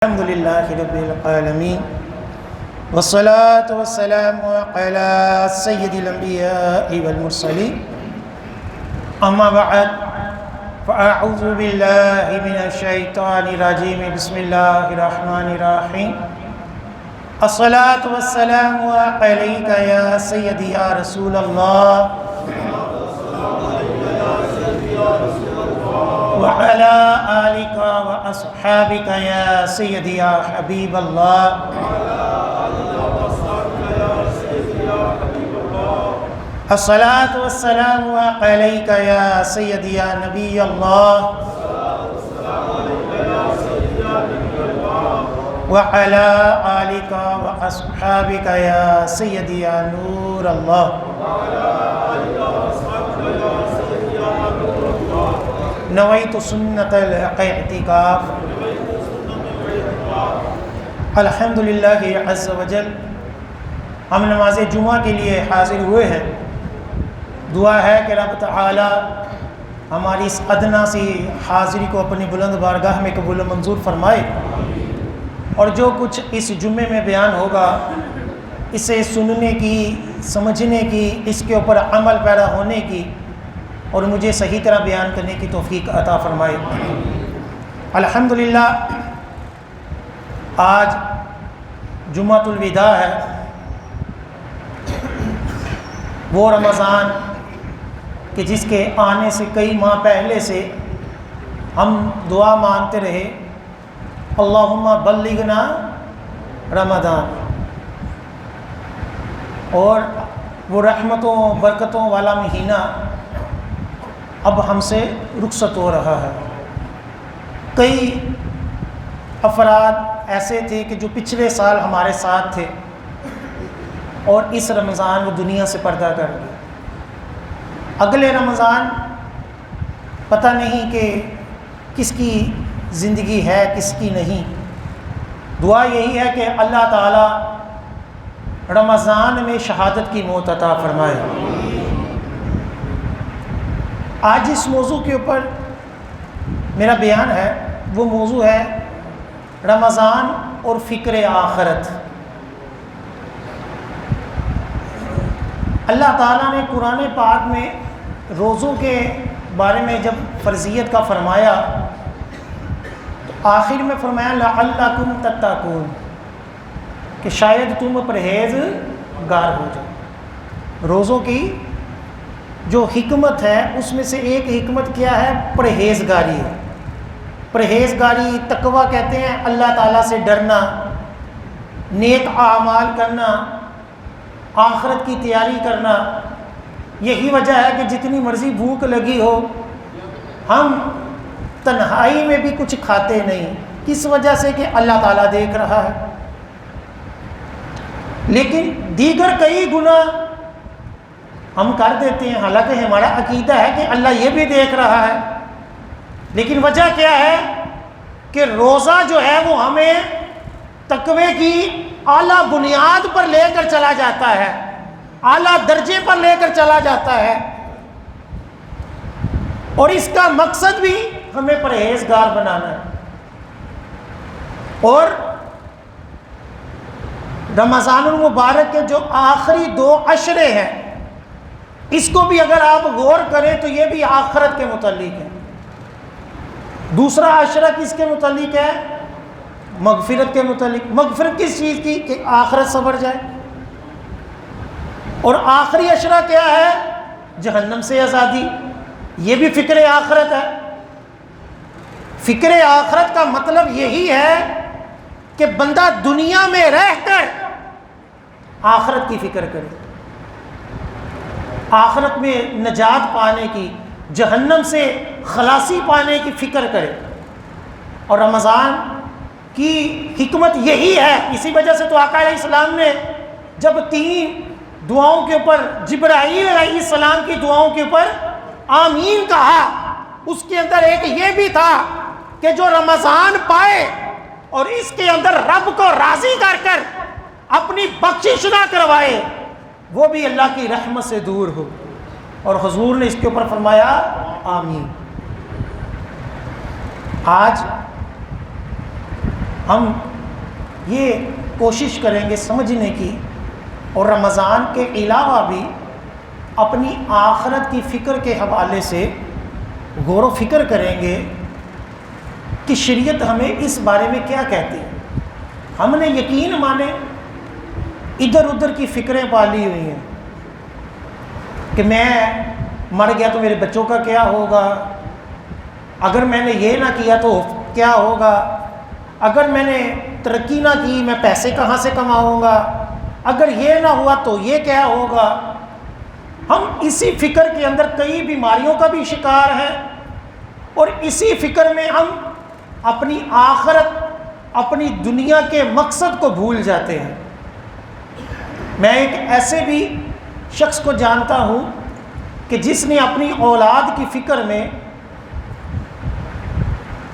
الحمد لله رب العالمين والصلاة والسلام على سيد الأنبياء والمرسلين أما بعد فأعوذ بالله من الشيطان الرجيم بسم الله الرحمن الرحيم الصلاة والسلام عليك يا سيدي يا رسول الله وعلى آلك وأصحابك يا سيدي يا حبيب الله الصلاة والسلام عليك يا سيدي يا نبي الله وعلى آلك وأصحابك يا سيدي يا نور الله نویت سنت الاعتکاف الحمدللہ عز وجل ہم نماز جمعہ کے لیے حاضر ہوئے ہیں۔ دعا ہے کہ رب تعالی ہماری اس ادنا سی حاضری کو اپنی بلند بارگاہ میں قبول و منظور فرمائے، اور جو کچھ اس جمعے میں بیان ہوگا اسے سننے کی، سمجھنے کی، اس کے اوپر عمل پیرا ہونے کی اور مجھے صحیح طرح بیان کرنے کی توفیق عطا فرمائے۔ الحمدللہ آج جمعۃ الوداع ہے، وہ رمضان کہ جس کے آنے سے کئی ماہ پہلے سے ہم دعا مانگتے رہے اللہم بلغنا رمضان، اور وہ رحمتوں برکتوں والا مہینہ اب ہم سے رخصت ہو رہا ہے۔ کئی افراد ایسے تھے کہ جو پچھلے سال ہمارے ساتھ تھے اور اس رمضان وہ دنیا سے پردہ کر گئے۔ اگلے رمضان پتہ نہیں کہ کس کی زندگی ہے کس کی نہیں۔ دعا یہی ہے کہ اللہ تعالی رمضان میں شہادت کی موت عطا فرمائے۔ آج اس موضوع کے اوپر میرا بیان ہے، وہ موضوع ہے رمضان اور فکر آخرت۔ اللہ تعالیٰ نے قرآن پاک میں روزوں کے بارے میں جب فرضیت کا فرمایا تو آخر میں فرمایا لعلکم تتقون، کہ شاید تم پرہیزگار ہو جاؤ۔ روزوں کی جو حکمت ہے اس میں سے ایک حکمت کیا ہے؟ پرہیزگاری ہے۔ پرہیزگاری تقویٰ کہتے ہیں، اللہ تعالیٰ سے ڈرنا، نیک اعمال کرنا، آخرت کی تیاری کرنا۔ یہی وجہ ہے کہ جتنی مرضی بھوک لگی ہو ہم تنہائی میں بھی کچھ کھاتے نہیں، کس وجہ سے کہ اللہ تعالیٰ دیکھ رہا ہے۔ لیکن دیگر کئی گناہ ہم کر دیتے ہیں، حالانکہ ہمارا عقیدہ ہے کہ اللہ یہ بھی دیکھ رہا ہے، لیکن وجہ کیا ہے کہ روزہ جو ہے وہ ہمیں تقوی کی اعلیٰ بنیاد پر لے کر چلا جاتا ہے، اعلیٰ درجے پر لے کر چلا جاتا ہے، اور اس کا مقصد بھی ہمیں پرہیزگار بنانا ہے۔ اور رمضان المبارک کے جو آخری 2 عشرے ہیں اس کو بھی اگر آپ غور کریں تو یہ بھی آخرت کے متعلق ہے۔ دوسرا عشرہ کس کے متعلق ہے؟ مغفرت کے متعلق۔ مغفرت کس چیز کی؟ کہ آخرت سنور جائے۔ اور آخری عشرہ کیا ہے؟ جہنم سے آزادی۔ یہ بھی فکر آخرت ہے۔ فکر آخرت کا مطلب یہی ہے کہ بندہ دنیا میں رہ کر آخرت کی فکر کرے، آخرت میں نجات پانے کی، جہنم سے خلاصی پانے کی فکر کرے۔ اور رمضان کی حکمت یہی ہے، اسی وجہ سے تو آقا علیہ السلام نے جب 3 دعاؤں کے اوپر، جبرائیل علیہ السلام کی دعاؤں کے اوپر آمین کہا، اس کے اندر ایک یہ بھی تھا کہ جو رمضان پائے اور اس کے اندر رب کو راضی کر اپنی بخشش نہ کروائے وہ بھی اللہ کی رحمت سے دور ہو۔ اور حضور نے اس کے اوپر فرمایا آمین۔ آج ہم یہ کوشش کریں گے سمجھنے کی، اور رمضان کے علاوہ بھی اپنی آخرت کی فکر کے حوالے سے غور و فکر کریں گے کہ شریعت ہمیں اس بارے میں کیا کہتی ہے۔ ہم نے یقین مانے ادھر ادھر کی فکریں پالی ہوئی ہیں کہ میں مر گیا تو میرے بچوں کا کیا ہوگا، اگر میں نے یہ نہ کیا تو کیا ہوگا، اگر میں نے ترقی نہ کی میں پیسے کہاں سے کماؤں گا، اگر یہ نہ ہوا تو یہ کیا ہوگا۔ ہم اسی فکر کے اندر کئی بیماریوں کا بھی شکار ہیں، اور اسی فکر میں ہم اپنی آخرت، اپنی دنیا کے مقصد کو بھول جاتے ہیں۔ میں ایک ایسے بھی شخص کو جانتا ہوں کہ جس نے اپنی اولاد کی فکر میں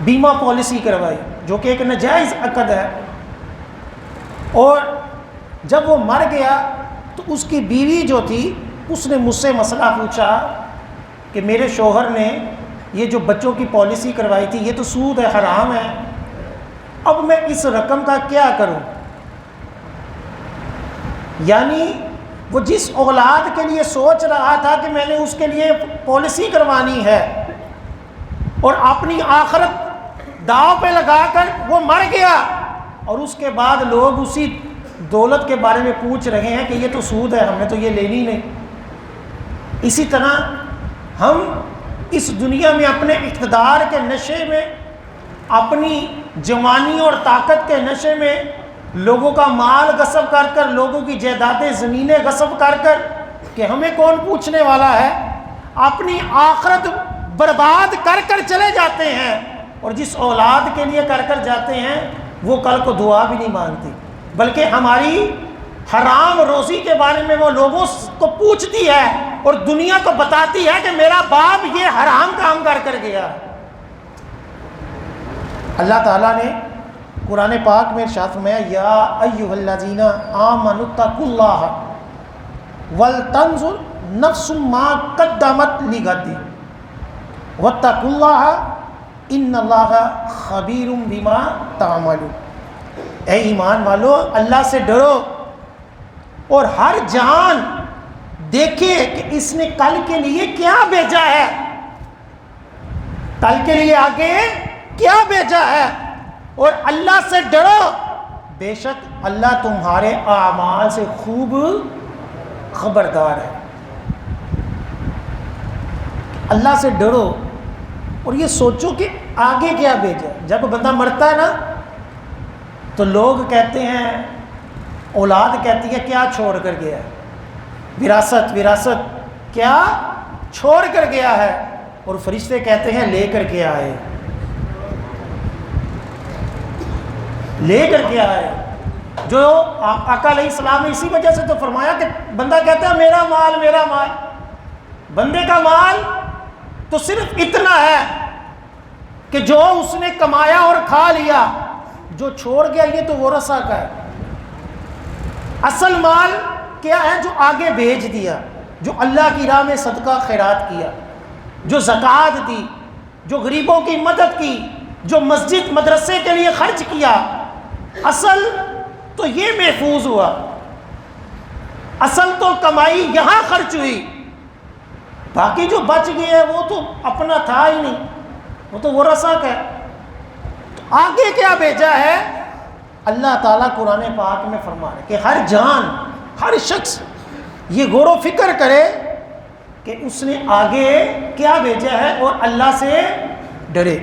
بیمہ پالیسی کروائی، جو کہ ایک ناجائز عقد ہے، اور جب وہ مر گیا تو اس کی بیوی جو تھی اس نے مجھ سے مسئلہ پوچھا کہ میرے شوہر نے یہ جو بچوں کی پالیسی کروائی تھی یہ تو سود ہے، حرام ہے، اب میں اس رقم کا کیا کروں۔ یعنی وہ جس اولاد کے لیے سوچ رہا تھا کہ میں نے اس کے لیے پالیسی کروانی ہے اور اپنی آخرت داؤ پہ لگا کر وہ مر گیا، اور اس کے بعد لوگ اسی دولت کے بارے میں پوچھ رہے ہیں کہ یہ تو سود ہے، ہمیں تو یہ لینی نہیں۔ اسی طرح ہم اس دنیا میں اپنے اقتدار کے نشے میں، اپنی جوانی اور طاقت کے نشے میں لوگوں کا مال غصب کر کر، لوگوں کی جائیدادیں زمینیں غصب کر کر کہ ہمیں کون پوچھنے والا ہے، اپنی آخرت برباد کر کر چلے جاتے ہیں، اور جس اولاد کے لیے کر کر جاتے ہیں وہ کل کو دعا بھی نہیں مانگتی، بلکہ ہماری حرام روزی کے بارے میں وہ لوگوں کو پوچھتی ہے اور دنیا کو بتاتی ہے کہ میرا باپ یہ حرام کام کر کر گیا۔ اللہ تعالیٰ نے قرآن پاک میں ارشاد فرمایا، یا ایھا الذین آمنوا اتقوا اللہ ولتنظر نفس ما قدمت لغد واتقوا اللہ ان اللہ خبیر بما تعملون۔ اے ایمان والو، اللہ سے ڈرو اور ہر جان دیکھے کہ اس نے کل کے لیے کیا بھیجا ہے، کل کے لیے آگے کیا بھیجا ہے، اور اللہ سے ڈرو، بے شک اللہ تمہارے اعمال سے خوب خبردار ہے۔ اللہ سے ڈرو اور یہ سوچو کہ آگے کیا بھیجا۔ جب بندہ مرتا ہے نا تو لوگ کہتے ہیں، اولاد کہتی ہے کیا چھوڑ کر گیا ہے، وراثت کیا چھوڑ کر گیا ہے، اور فرشتے کہتے ہیں لے کر کے آئے، لے کر کے آئے۔ جو آقا علیہ السلام نے اسی وجہ سے تو فرمایا کہ بندہ کہتا ہے میرا مال میرا مال، بندے کا مال تو صرف اتنا ہے کہ جو اس نے کمایا اور کھا لیا، جو چھوڑ گیا یہ تو ورثہ کا ہے۔ اصل مال کیا ہے؟ جو آگے بھیج دیا، جو اللہ کی راہ میں صدقہ خیرات کیا، جو زکوٰۃ دی، جو غریبوں کی مدد کی، جو مسجد مدرسے کے لیے خرچ کیا، اصل تو یہ محفوظ ہوا، اصل تو کمائی یہاں خرچ ہوئی، باقی جو بچ گیا ہے وہ تو اپنا تھا ہی نہیں، وہ تو ورثہ کا ہے۔ تو آگے کیا بھیجا ہے؟ اللہ تعالیٰ قرآن پاک میں فرما رہے کہ ہر جان، ہر شخص یہ غور و فکر کرے کہ اس نے آگے کیا بھیجا ہے اور اللہ سے ڈرے۔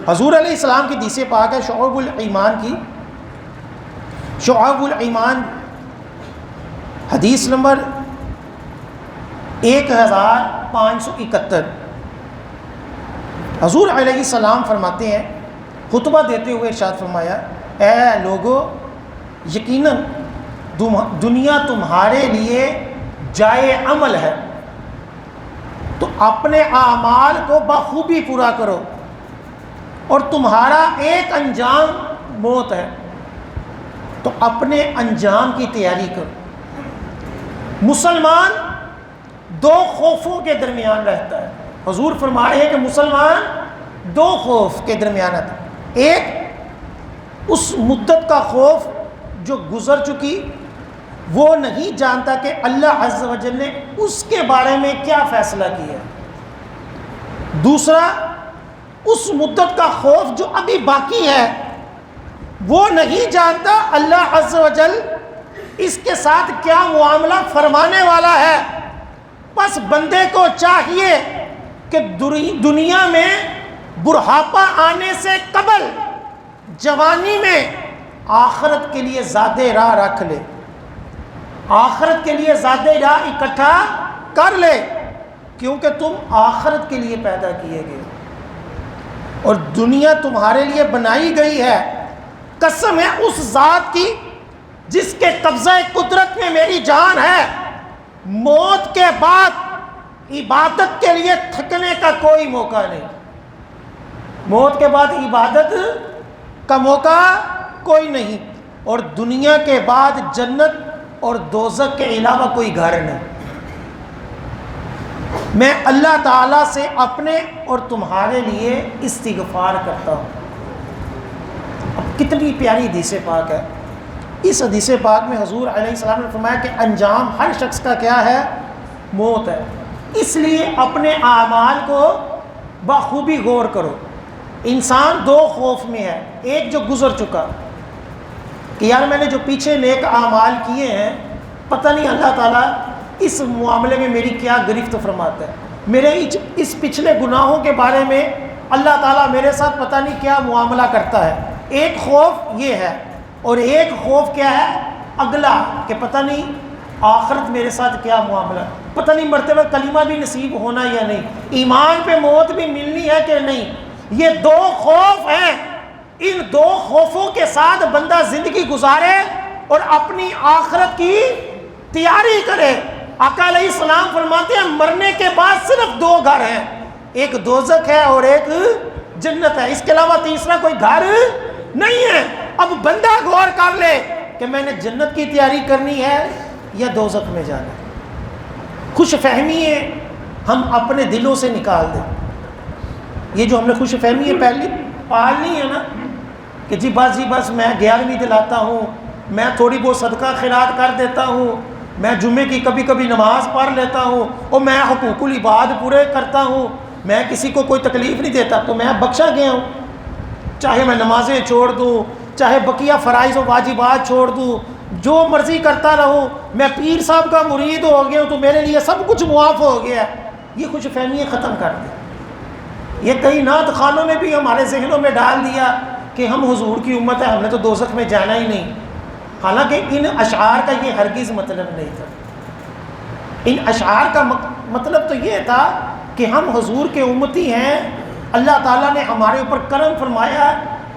حضور علیہ السلام کی حدیث پاک ہے شعب الایمان کی، شعب الایمان حدیث نمبر 1571۔ حضور علیہ السلام فرماتے ہیں، خطبہ دیتے ہوئے ارشاد فرمایا، اے لوگو، یقیناً دنیا تمہارے لیے جائے عمل ہے، تو اپنے اعمال کو بخوبی پورا کرو، اور تمہارا ایک انجام موت ہے، تو اپنے انجام کی تیاری کرو۔ مسلمان دو خوفوں کے درمیان رہتا ہے۔ حضور فرما رہے ہیں کہ مسلمان دو خوف کے درمیان رہتا ہے، ایک اس مدت کا خوف جو گزر چکی وہ نہیں جانتا کہ اللہ عز و جل نے اس کے بارے میں کیا فیصلہ کیا ہے۔ دوسرا، اس مدت کا خوف جو ابھی باقی ہے وہ نہیں جانتا اللہ عز و جل اس کے ساتھ کیا معاملہ فرمانے والا ہے۔ بس بندے کو چاہیے کہ دنیا میں بڑھاپا آنے سے قبل جوانی میں آخرت کے لیے زیادہ راہ رکھ لے، آخرت کے لیے زیادہ راہ اکٹھا کر لے، کیونکہ تم آخرت کے لیے پیدا کیے گئے اور دنیا تمہارے لیے بنائی گئی ہے۔ قسم ہے اس ذات کی جس کے قبضہ قدرت میں میری جان ہے، موت کے بعد عبادت کے لیے تھکنے کا کوئی موقع نہیں، موت کے بعد عبادت کا موقع کوئی نہیں، اور دنیا کے بعد جنت اور دوزخ کے علاوہ کوئی گھر نہیں۔ میں اللہ تعالیٰ سے اپنے اور تمہارے لیے استغفار کرتا ہوں۔ اب کتنی پیاری حدیث پاک ہے۔ اس حدیث پاک میں حضور علیہ السلام نے فرمایا کہ انجام ہر شخص کا کیا ہے؟ موت ہے۔ اس لیے اپنے اعمال کو بخوبی غور کرو۔ انسان دو خوف میں ہے، ایک جو گزر چکا کہ یار میں نے جو پیچھے نیک اعمال کیے ہیں، پتہ نہیں اللہ تعالیٰ اس معاملے میں میری کیا گرفت فرماتا ہے، میرے اس پچھلے گناہوں کے بارے میں اللہ تعالیٰ میرے ساتھ پتہ نہیں کیا معاملہ کرتا ہے۔ ایک خوف یہ ہے، اور ایک خوف کیا ہے اگلا کہ پتہ نہیں آخرت میرے ساتھ کیا معاملہ، پتہ نہیں مرتے وقت کلمہ بھی نصیب ہونا یا نہیں، ایمان پہ موت بھی ملنی ہے کہ نہیں۔ یہ دو خوف ہیں، ان دو خوفوں کے ساتھ بندہ زندگی گزارے اور اپنی آخرت کی تیاری کرے۔ آقا علیہ السلام فرماتے ہیں مرنے کے بعد صرف دو گھر ہیں، ایک دوزخ ہے اور ایک جنت ہے، اس کے علاوہ تیسرا کوئی گھر نہیں ہے۔ اب بندہ غور کر لے کہ میں نے جنت کی تیاری کرنی ہے یا دوزخ میں جانا ہے۔ خوش فہمی ہے ہم اپنے دلوں سے نکال دیں، یہ جو ہم نے خوش فہمی ہے پہلی پالنی ہے نا کہ جی بس میں 11ویں دلاتا ہوں، میں تھوڑی بہت صدقہ خیرات کر دیتا ہوں، میں جمعے کی کبھی کبھی نماز پڑھ لیتا ہوں، اور میں حقوق العباد پورے کرتا ہوں، میں کسی کو کوئی تکلیف نہیں دیتا، تو میں بخشا گیا ہوں۔ چاہے میں نمازیں چھوڑ دوں، چاہے بقیہ فرائض و واجبات چھوڑ دوں، جو مرضی کرتا رہوں، میں پیر صاحب کا مرید ہو گیا ہوں تو میرے لیے سب کچھ معاف ہو گیا۔ یہ خوش فہمی ختم کر دیں۔ یہ کئی نعت خانوں نے بھی ہمارے ذہنوں میں ڈال دیا کہ ہم حضور کی امت ہے، ہم نے تو دوزخ میں جانا ہی نہیں، حالانکہ ان اشعار کا یہ ہرگز مطلب نہیں تھا۔ ان اشعار کا مطلب تو یہ تھا کہ ہم حضور کے امتی ہیں، اللہ تعالیٰ نے ہمارے اوپر کرم فرمایا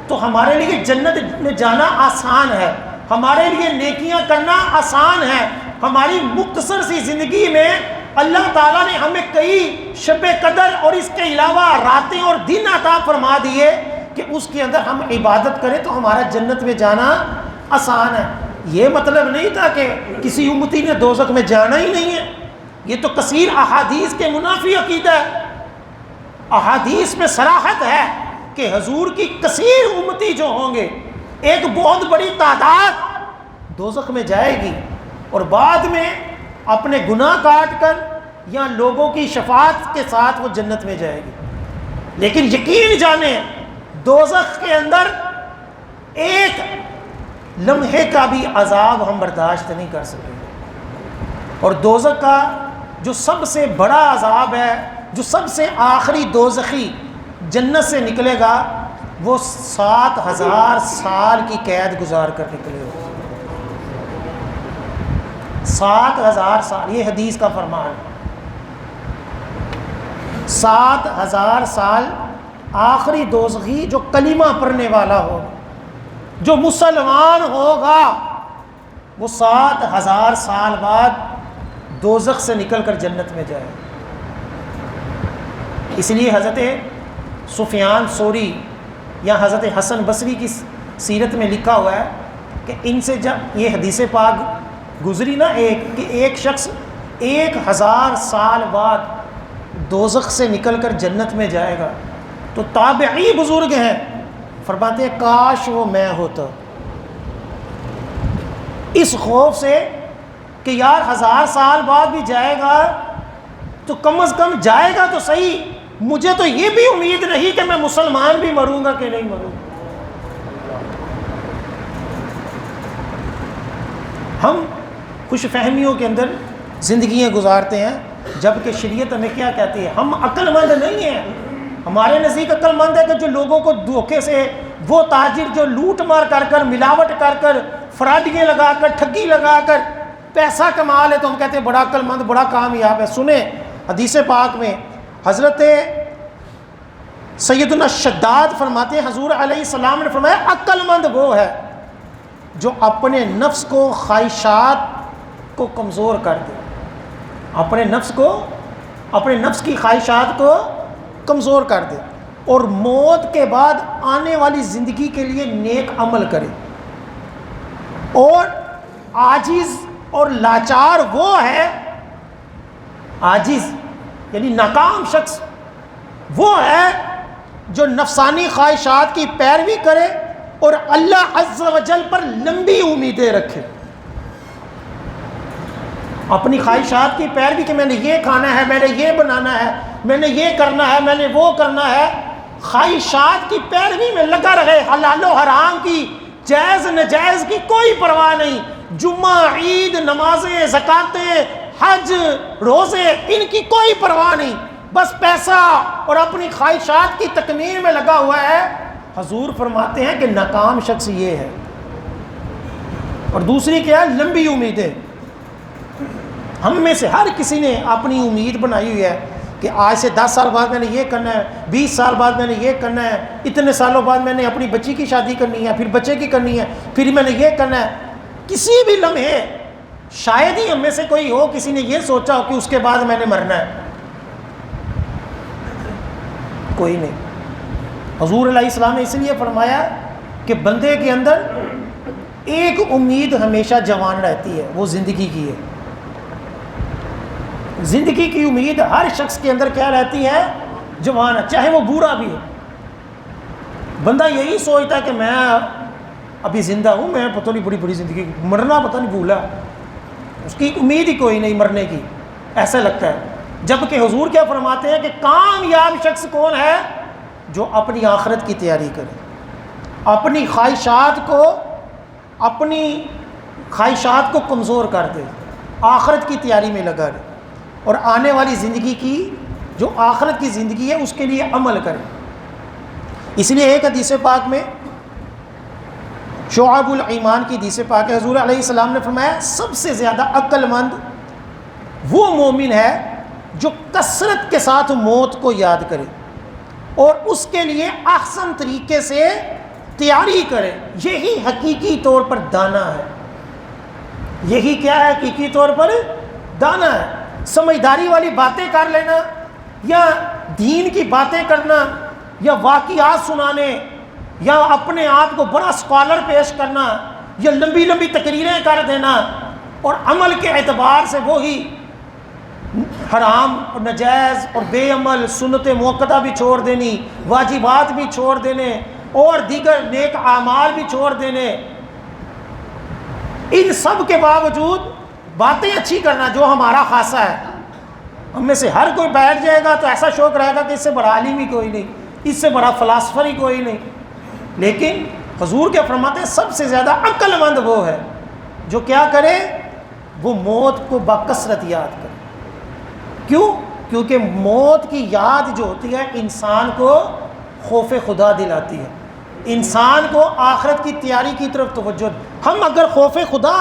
تو ہمارے لیے جنت میں جانا آسان ہے، ہمارے لیے نیکیاں کرنا آسان ہے، ہماری مختصر سی زندگی میں اللہ تعالیٰ نے ہمیں کئی شب قدر اور اس کے علاوہ راتیں اور دن عطا فرما دیے کہ اس کے اندر ہم عبادت کریں تو ہمارا جنت میں جانا آسان ہے۔ یہ مطلب نہیں تھا کہ کسی امتی نے دوزخ میں جانا ہی نہیں ہے، یہ تو کثیر احادیث کے منافی عقیدہ ہے۔ احادیث میں صراحت ہے کہ حضور کی کثیر امتی جو ہوں گے، ایک بہت بڑی تعداد دوزخ میں جائے گی اور بعد میں اپنے گناہ کاٹ کر یا لوگوں کی شفاعت کے ساتھ وہ جنت میں جائے گی۔ لیکن یقین جانیں دوزخ کے اندر ایک لمحے کا بھی عذاب ہم برداشت نہیں کر سکیں گے، اور دوزخ کا جو سب سے بڑا عذاب ہے، جو سب سے آخری دوزخی جنت سے نکلے گا، وہ 7000 سال کی قید گزار کر نکلے گا۔ 7000 سال، یہ حدیث کا فرمان ہے۔ 7000 سال آخری دوزخی جو کلمہ پڑھنے والا ہوگا، جو مسلمان ہوگا، وہ 7000 سال بعد دوزخ سے نکل کر جنت میں جائے۔ اس لیے حضرت سفیان ثوری یا حضرت حسن بصری کی سیرت میں لکھا ہوا ہے کہ ان سے جب یہ حدیث پاک گزری نا کہ ایک شخص 1000 سال بعد دوزخ سے نکل کر جنت میں جائے گا، تو تابعی بزرگ ہیں فرماتے ہیں کاش وہ میں ہوتا، اس خوف سے کہ یار 1000 سال بعد بھی جائے گا تو کم از کم جائے گا تو صحیح، مجھے تو یہ بھی امید نہیں کہ میں مسلمان بھی مروں گا کہ نہیں مروں گا۔ ہم خوش فہمیوں کے اندر زندگیاں گزارتے ہیں، جبکہ شریعت ہمیں کیا کہتی ہے؟ ہم عقل مند نہیں ہیں۔ ہمارے نزدیک عقل مند ہے کہ جو لوگوں کو دھوکے سے، وہ تاجر جو لوٹ مار کر کر، ملاوٹ کر کر، فراڈیاں لگا کر، ٹھگی لگا کر پیسہ کما لے، تو ہم کہتے ہیں بڑا عقل مند، بڑا کامیاب ہے۔ سنیں حدیث پاک میں حضرت سیدنا شداد فرماتے ہیں، حضور علیہ السلام نے فرمایا عقل مند وہ ہے جو اپنے نفس کو، خواہشات کو کمزور کر دے، اپنے نفس کی خواہشات کو کمزور کر دے، اور موت کے بعد آنے والی زندگی کے لیے نیک عمل کرے۔ اور عاجز اور لاچار وہ ہے، عاجز یعنی ناکام شخص وہ ہے جو نفسانی خواہشات کی پیروی کرے اور اللہ عز و جل پر لمبی امیدیں رکھے۔ اپنی خواہشات کی پیروی کہ میں نے یہ کھانا ہے، میں نے یہ بنانا ہے، میں نے یہ کرنا ہے، میں نے وہ کرنا ہے، خواہشات کی پیروی میں لگا رہے، حلال و حرام کی، جائز نجائز کی کوئی پرواہ نہیں، جمعہ، عید، نمازیں، زکاتیں، حج، روزے، ان کی کوئی پرواہ نہیں، بس پیسہ اور اپنی خواہشات کی تکمیل میں لگا ہوا ہے۔ حضور فرماتے ہیں کہ ناکام شخص یہ ہے۔ اور دوسری کیا ہے؟ لمبی امیدیں۔ ہم میں سے ہر کسی نے اپنی امید بنائی ہوئی ہے کہ آج سے 10 سال بعد میں نے یہ کرنا ہے، 20 سال بعد میں نے یہ کرنا ہے، اتنے سالوں بعد میں نے اپنی بچی کی شادی کرنی ہے، پھر بچے کی کرنی ہے، پھر میں نے یہ کرنا ہے۔ کسی بھی لمحے شاید ہی ہم میں سے کوئی ہو کسی نے یہ سوچا ہو کہ اس کے بعد میں نے مرنا ہے، کوئی نہیں۔ حضور علیہ السلام نے اس لیے فرمایا کہ بندے کے اندر ایک امید ہمیشہ جوان رہتی ہے، وہ زندگی کی ہے۔ زندگی کی امید ہر شخص کے اندر کیا رہتی ہے؟ جوان ہے، چاہے وہ بوڑھا بھی ہو۔ بندہ یہی سوچتا ہے کہ میں ابھی زندہ ہوں، میں پتہ نہیں بڑی زندگی، مرنا پتہ نہیں بھولا، اس کی امید ہی کوئی نہیں مرنے کی، ایسا لگتا ہے۔ جبکہ حضور کیا فرماتے ہیں کہ کامیاب شخص کون ہے؟ جو اپنی آخرت کی تیاری کرے، اپنی خواہشات کو کمزور کر دے، آخرت کی تیاری میں لگا رہے، اور آنے والی زندگی کی جو آخرت کی زندگی ہے اس کے لیے عمل کرے۔ اس لیے ایک حدیث پاک میں، شعب الایمان کی حدیث پاک ہے، حضور علیہ السلام نے فرمایا سب سے زیادہ عقل مند وہ مومن ہے جو کثرت کے ساتھ موت کو یاد کرے اور اس کے لیے احسن طریقے سے تیاری کرے۔ یہی حقیقی طور پر دانا ہے۔ یہی کیا ہے؟ حقیقی طور پر دانا ہے۔ سمجھداری والی باتیں کر لینا، یا دین کی باتیں کرنا، یا واقعات سنانے، یا اپنے آپ کو بڑا اسکالر پیش کرنا، یا لمبی لمبی تقریریں کر دینا، اور عمل کے اعتبار سے وہی حرام اور نجائز اور بے عمل، سنت موقتہ بھی چھوڑ دینی، واجبات بھی چھوڑ دینے، اور دیگر نیک اعمال بھی چھوڑ دینے۔ ان سب کے باوجود باتیں اچھی کرنا جو ہمارا خاصہ ہے۔ ہم میں سے ہر کوئی بیٹھ جائے گا تو ایسا شوق رہے گا کہ اس سے بڑا عالم ہی کوئی نہیں، اس سے بڑا فلاسفر ہی کوئی نہیں۔ لیکن حضور کیا فرماتے ہیں؟ سب سے زیادہ عقل مند وہ ہے جو کیا کرے؟ وہ موت کو بکثرت یاد کرے۔ کیوں؟ کیونکہ موت کی یاد جو ہوتی ہے انسان کو خوف خدا دلاتی ہے، انسان کو آخرت کی تیاری کی طرف توجہ۔ ہم اگر خوف خدا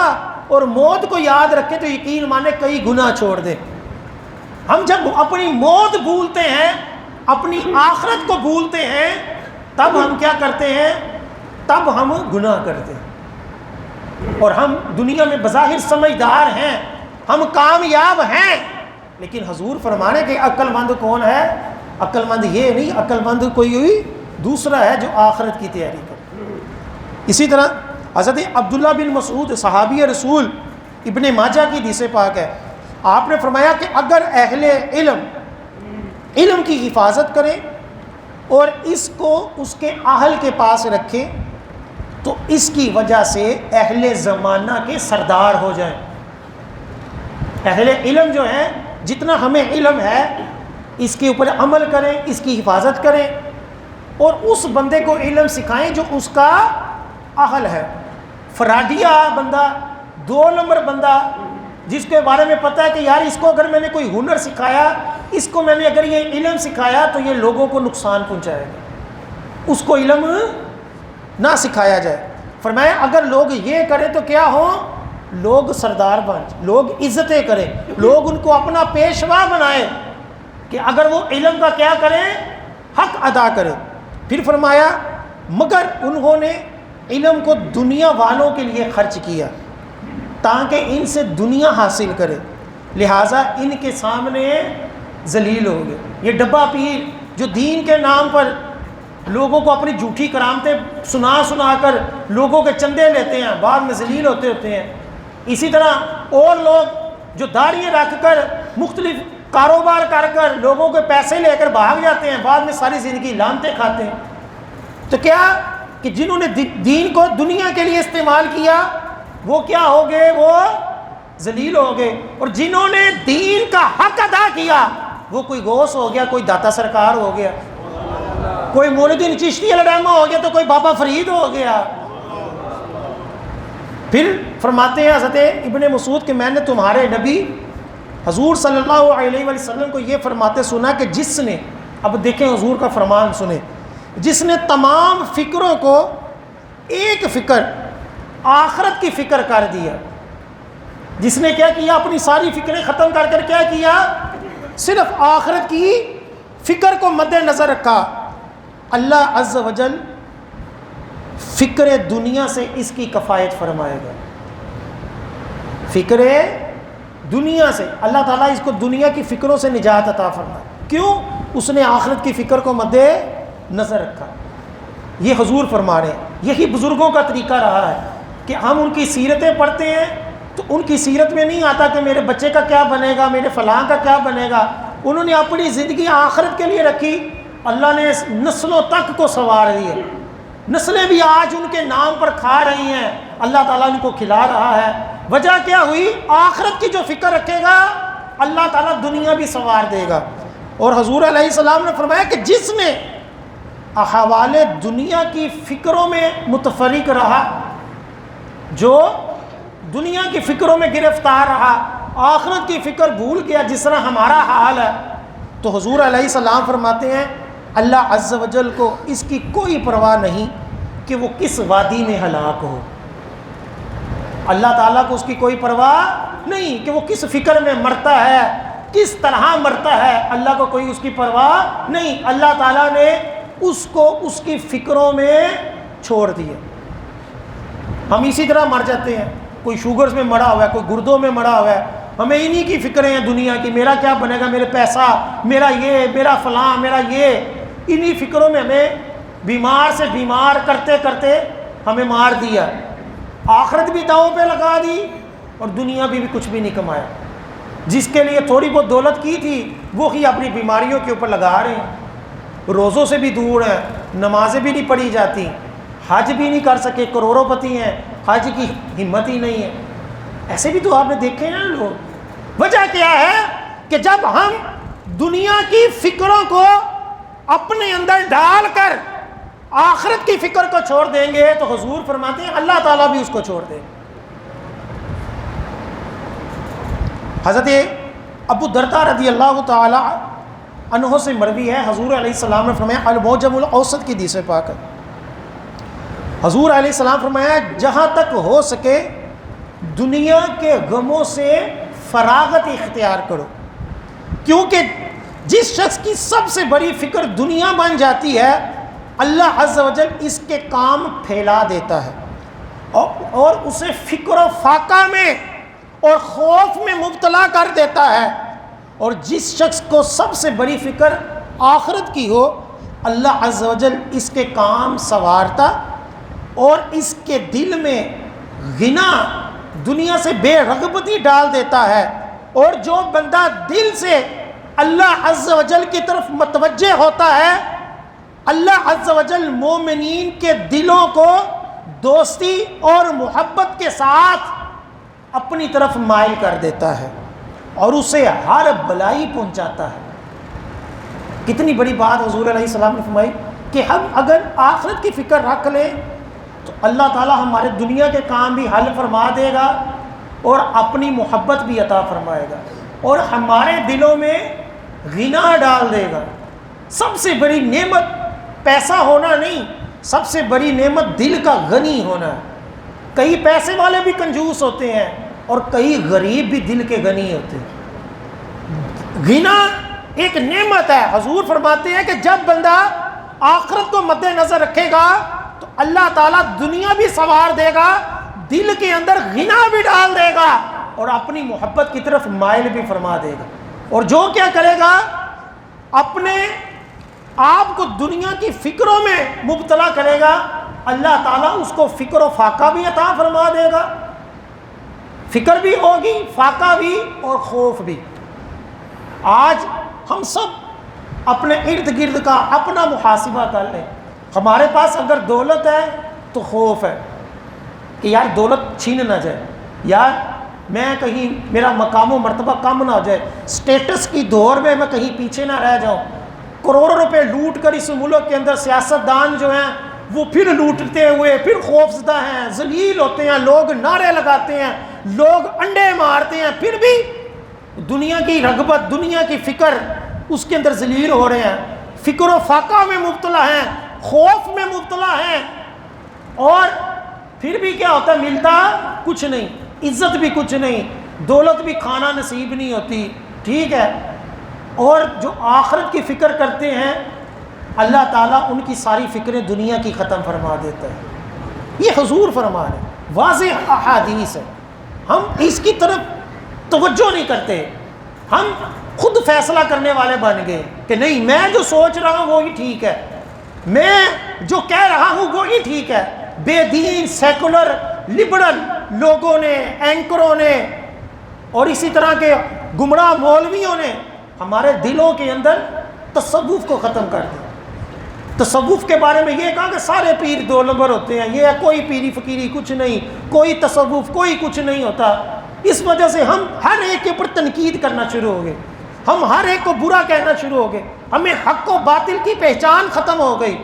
اور موت کو یاد رکھیں تو یقین مانے کئی گناہ چھوڑ دیں۔ ہم جب اپنی موت بھولتے ہیں، اپنی آخرت کو بھولتے ہیں، تب ہم کیا کرتے ہیں؟ تب ہم گناہ کرتے ہیں، اور ہم دنیا میں بظاہر سمجھدار ہیں، ہم کامیاب ہیں، لیکن حضور فرمانے کہ عقل مند کون ہے؟ عقل مند یہ نہیں، عقل مند کوئی دوسرا ہے جو آخرت کی تیاری کرے۔ اسی طرح حضرت عبداللہ بن مسعود صحابی رسول، ابن ماجہ کی حدیث پاک ہے، آپ نے فرمایا کہ اگر اہل علم کی حفاظت کریں اور اس کو اس کے اہل کے پاس رکھے تو اس کی وجہ سے اہل زمانہ کے سردار ہو جائیں. اہل علم جو ہیں جتنا ہمیں علم ہے اس کے اوپر عمل کریں, اس کی حفاظت کریں اور اس بندے کو علم سکھائیں جو اس کا اہل ہے. فراڈیا بندہ, 2 نمبر بندہ جس کے بارے میں پتہ ہے کہ یار اس کو اگر میں نے کوئی ہنر سکھایا, اس کو میں نے اگر یہ علم سکھایا تو یہ لوگوں کو نقصان پہنچائے گا, اس کو علم نہ سکھایا جائے. فرمایا اگر لوگ یہ کریں تو کیا ہو, لوگ سردار بن, لوگ عزتیں کریں, لوگ ان کو اپنا پیشوا بنائیں کہ اگر وہ علم کا کیا کریں, حق ادا کریں. پھر فرمایا مگر انہوں نے علم کو دنیا والوں کے لیے خرچ کیا تاکہ ان سے دنیا حاصل کرے, لہٰذا ان کے سامنے ذلیل ہو گئے. یہ ڈبہ پیر جو دین کے نام پر لوگوں کو اپنی جھوٹی کرامتیں سنا کر لوگوں کے چندے لیتے ہیں, بعد میں ذلیل ہوتے ہیں. اسی طرح اور لوگ جو داڑھیاں رکھ کر مختلف کاروبار کر لوگوں کے پیسے لے کر بھاگ جاتے ہیں, بعد میں ساری زندگی لانتے کھاتے ہیں. تو کیا کہ جنہوں نے دین کو دنیا کے لیے استعمال کیا وہ کیا ہو گئے, وہ ذلیل ہو گئے. اور جنہوں نے دین کا حق ادا کیا وہ کوئی غوث ہو گیا, کوئی داتا سرکار ہو گیا, کوئی مولوی الدین چشتی علامہ ہو گیا, تو کوئی بابا فرید ہو گیا. پھر فرماتے ہیں حضرت ابن مسعود کہ میں نے تمہارے نبی حضور صلی اللہ علیہ وسلم کو یہ فرماتے سنا کہ جس نے, اب دیکھیں حضور کا فرمان سنیں, جس نے تمام فکروں کو ایک فکر آخرت کی فکر کر دیا, جس نے کیا کیا, اپنی ساری فکریں ختم کر کیا کیا, صرف آخرت کی فکر کو مد نظر رکھا, اللہ عز و جل فکر دنیا سے اس کی کفایت فرمائے گا. فکر دنیا سے اللہ تعالیٰ اس کو دنیا کی فکروں سے نجات عطا فرمائے. کیوں؟ اس نے آخرت کی فکر کو مد نظر رکھا. یہ حضور فرما رہے ہیں. یہی بزرگوں کا طریقہ رہا ہے کہ ہم ان کی سیرتیں پڑھتے ہیں تو ان کی سیرت میں نہیں آتا کہ میرے بچے کا کیا بنے گا, میرے فلاں کا کیا بنے گا. انہوں نے اپنی زندگی آخرت کے لیے رکھی, اللہ نے نسلوں تک کو سنوار دیا. نسلیں بھی آج ان کے نام پر کھا رہی ہیں, اللہ تعالیٰ ان کو کھلا رہا ہے. وجہ کیا ہوئی؟ آخرت کی جو فکر رکھے گا اللہ تعالیٰ دنیا بھی سنوار دے گا. اور حضور علیہ السلام نے فرمایا کہ جس نے احوال دنیا کی فکروں میں متفرق رہا, جو دنیا کی فکروں میں گرفتار رہا, آخرت کی فکر بھول گیا, جس طرح ہمارا حال ہے, تو حضور علیہ السلام فرماتے ہیں اللہ عز و جل کو اس کی کوئی پرواہ نہیں کہ وہ کس وادی میں ہلاک ہو. اللہ تعالیٰ کو اس کی کوئی پرواہ نہیں کہ وہ کس فکر میں مرتا ہے, کس طرح مرتا ہے, اللہ کو کوئی اس کی پرواہ نہیں. اللہ تعالیٰ نے اس کو اس کی فکروں میں چھوڑ دیا. ہم اسی طرح مر جاتے ہیں, کوئی شوگرز میں مڑا ہوا ہے, کوئی گردوں میں مڑا ہوا ہے, ہمیں انہی کی فکریں ہیں دنیا کی, میرا کیا بنے گا, میرے پیسہ, میرا یہ, میرا فلاں, میرا یہ. انہی فکروں میں ہمیں بیمار سے بیمار کرتے کرتے ہمیں مار دیا. آخرت بھی داؤں پہ لگا دی اور دنیا بھی کچھ بھی نہیں کمایا. جس کے لیے تھوڑی بہت دولت کی تھی وہی اپنی بیماریوں کے اوپر لگا رہے ہیں. روزوں سے بھی دور ہیں, نمازیں بھی نہیں پڑھی جاتی, حج بھی نہیں کر سکے, کروڑوں پتی ہیں, حج کی ہمت ہی نہیں ہے. ایسے بھی تو آپ نے دیکھے ہیں لوگ. وجہ کیا ہے کہ جب ہم دنیا کی فکروں کو اپنے اندر ڈال کر آخرت کی فکر کو چھوڑ دیں گے تو حضور فرماتے ہیں اللہ تعالیٰ بھی اس کو چھوڑ دے. حضرت ابو درداء رضی اللہ تعالی عنہ سے مروی ہے, حضور علیہ السلام نے فرمایا, المعجم الاوسط کی حدیث پاک ہے, حضور علیہ السلام فرمایا جہاں تک ہو سکے دنیا کے غموں سے فراغت اختیار کرو, کیونکہ جس شخص کی سب سے بڑی فکر دنیا بن جاتی ہے اللہ عز و جل اس کے کام پھیلا دیتا ہے اور اسے فکر و فاقہ میں اور خوف میں مبتلا کر دیتا ہے. اور جس شخص کو سب سے بڑی فکر آخرت کی ہو اللہ عز و جل اس کے کام سنوارتا اور اس کے دل میں غنا, دنیا سے بے رغبتی ڈال دیتا ہے. اور جو بندہ دل سے اللہ عز و جل کی طرف متوجہ ہوتا ہے اللہ عز و جل مومنین کے دلوں کو دوستی اور محبت کے ساتھ اپنی طرف مائل کر دیتا ہے اور اسے ہر بلائی پہنچاتا ہے۔ کتنی بڑی بات حضور علیہ السلام نے فرمائی کہ ہم اگر آخرت کی فکر رکھ لیں تو اللہ تعالی ہمارے دنیا کے کام بھی حل فرما دے گا اور اپنی محبت بھی عطا فرمائے گا اور ہمارے دلوں میں غنا ڈال دے گا۔ سب سے بڑی نعمت پیسہ ہونا نہیں، سب سے بڑی نعمت دل کا غنی ہونا ہے۔ کئی پیسے والے بھی کنجوس ہوتے ہیں اور کئی غریب بھی دل کے غنی ہوتے ہیں۔ غنا ایک نعمت ہے۔ حضور فرماتے ہیں کہ جب بندہ آخرت کو مد نظر رکھے گا تو اللہ تعالیٰ دنیا بھی سنوار دے گا، دل کے اندر غنا بھی ڈال دے گا اور اپنی محبت کی طرف مائل بھی فرما دے گا۔ اور جو کیا کرے گا، اپنے آپ کو دنیا کی فکروں میں مبتلا کرے گا، اللہ تعالیٰ اس کو فکر و فاقہ بھی عطا فرما دے گا۔ فکر بھی ہوگی، فاقہ بھی اور خوف بھی۔ آج ہم سب اپنے ارد گرد کا اپنا محاسبہ کر لیں۔ ہمارے پاس اگر دولت ہے تو خوف ہے کہ یار دولت چھین نہ جائے، یار میں کہیں میرا مقام و مرتبہ کم نہ ہو جائے، سٹیٹس کی دور میں میں کہیں پیچھے نہ رہ جاؤں۔ کروڑوں روپے لوٹ کر اس ملک کے اندر سیاستدان جو ہیں وہ پھر لوٹتے ہوئے پھر خوفزدہ ہیں، ذلیل ہوتے ہیں، لوگ نعرے لگاتے ہیں، لوگ انڈے مارتے ہیں، پھر بھی دنیا کی رغبت، دنیا کی فکر اس کے اندر ذلیل ہو رہے ہیں، فکر و فاقہ میں مبتلا ہیں، خوف میں مبتلا ہیں، اور پھر بھی کیا ہوتا ہے، ملتا کچھ نہیں، عزت بھی کچھ نہیں، دولت بھی کھانا نصیب نہیں ہوتی، ٹھیک ہے۔ اور جو آخرت کی فکر کرتے ہیں اللہ تعالیٰ ان کی ساری فکریں دنیا کی ختم فرما دیتا ہے۔ یہ حضور فرما رہے ہیں، واضح احادیث ہے، ہم اس کی طرف توجہ نہیں کرتے، ہم خود فیصلہ کرنے والے بن گئے کہ نہیں میں جو سوچ رہا ہوں وہی ٹھیک ہے، میں جو کہہ رہا ہوں وہی ٹھیک ہے۔ بے دین سیکولر لبرل لوگوں نے، اینکروں نے اور اسی طرح کے گمراہ مولویوں نے ہمارے دلوں کے اندر تصوف کو ختم کر دیا۔ تصوف کے بارے میں یہ کہا کہ سارے پیر دو نمبر ہوتے ہیں، یہ کوئی پیری فقیری کچھ نہیں، کوئی تصوف کوئی کچھ نہیں ہوتا۔ اس وجہ سے ہم ہر ایک کے اوپر تنقید کرنا شروع ہو گئے، ہم ہر ایک کو برا کہنا شروع ہو گئے، ہمیں حق و باطل کی پہچان ختم ہو گئی،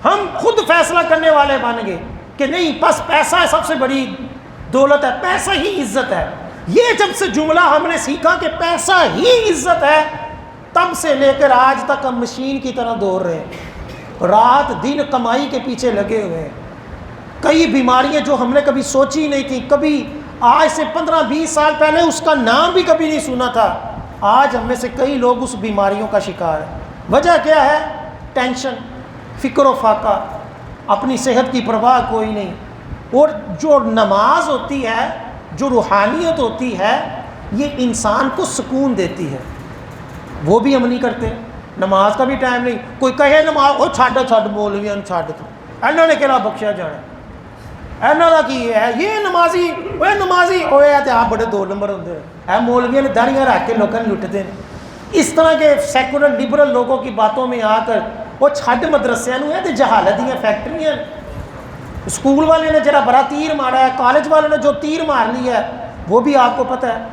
ہم خود فیصلہ کرنے والے بن گئے کہ نہیں بس پیسہ سب سے بڑی دولت ہے، پیسہ ہی عزت ہے۔ یہ جب سے جملہ ہم نے سیکھا کہ پیسہ ہی عزت ہے، تب سے لے کر آج تک ہم مشین کی طرح دوڑ رہے ہیں، رات دن کمائی کے پیچھے لگے ہوئے ہیں۔ کئی بیماریاں جو ہم نے کبھی سوچی نہیں تھی، کبھی آج سے 15-20 سال پہلے اس کا نام بھی کبھی نہیں سنا تھا، آج ہم میں سے کئی لوگ اس بیماریوں کا شکار ہیں۔ وجہ کیا ہے؟ ٹینشن، فکر و فاقہ، اپنی صحت کی پرواہ کوئی نہیں۔ اور جو نماز ہوتی ہے، جو روحانیت ہوتی ہے، یہ انسان کو سکون دیتی ہے، وہ بھی ہم نہیں کرتے۔ نماز کا بھی ٹائم نہیں، کوئی کہے نماز وہ چھڈ مولویاں چھڈ تو انہوں نے کہڑا بخشیا جانا، انہوں کا کی ہے یہ نمازی ہوئے تو آپ بڑے دو نمبر ہوتے ہیں، مولویاں نے داڑیاں رکھ کے لوگوں نے لٹتے ہیں۔ اس طرح کے سیکولر لبرل لوگوں کی باتوں میں آ کر وہ چھڈ مدرسے تو جہالت دیا فیکٹریاں، اسکول والے نے جرا بڑا تیر مارا ہے، کالج والے نے جو تیر مار لیا ہے وہ بھی آپ کو پتہ ہے،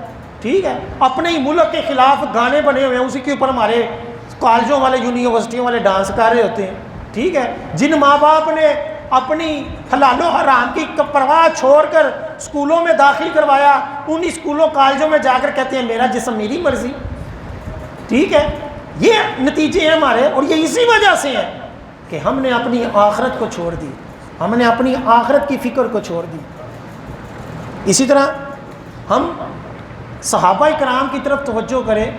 ٹھیک ہے۔ اپنے ہی ملک کے خلاف گانے بنے ہوئے ہیں، اسی کے اوپر ہمارے کالجوں والے یونیورسٹیوں والے ڈانس کر رہے ہوتے ہیں، ٹھیک ہے۔ جن ماں باپ نے اپنی حلال و حرام کی پرواہ چھوڑ کر اسکولوں میں داخل کروایا، انہی اسکولوں کالجوں میں جا کر کہتے ہیں میرا جسم میری مرضی، ٹھیک ہے۔ یہ نتیجے ہیں ہمارے، اور یہ اسی وجہ سے ہیں کہ ہم نے اپنی آخرت کو چھوڑ دی، ہم نے اپنی آخرت کی فکر کو چھوڑ دی۔ اسی طرح ہم صحابہ کرام کی طرف توجہ کریں،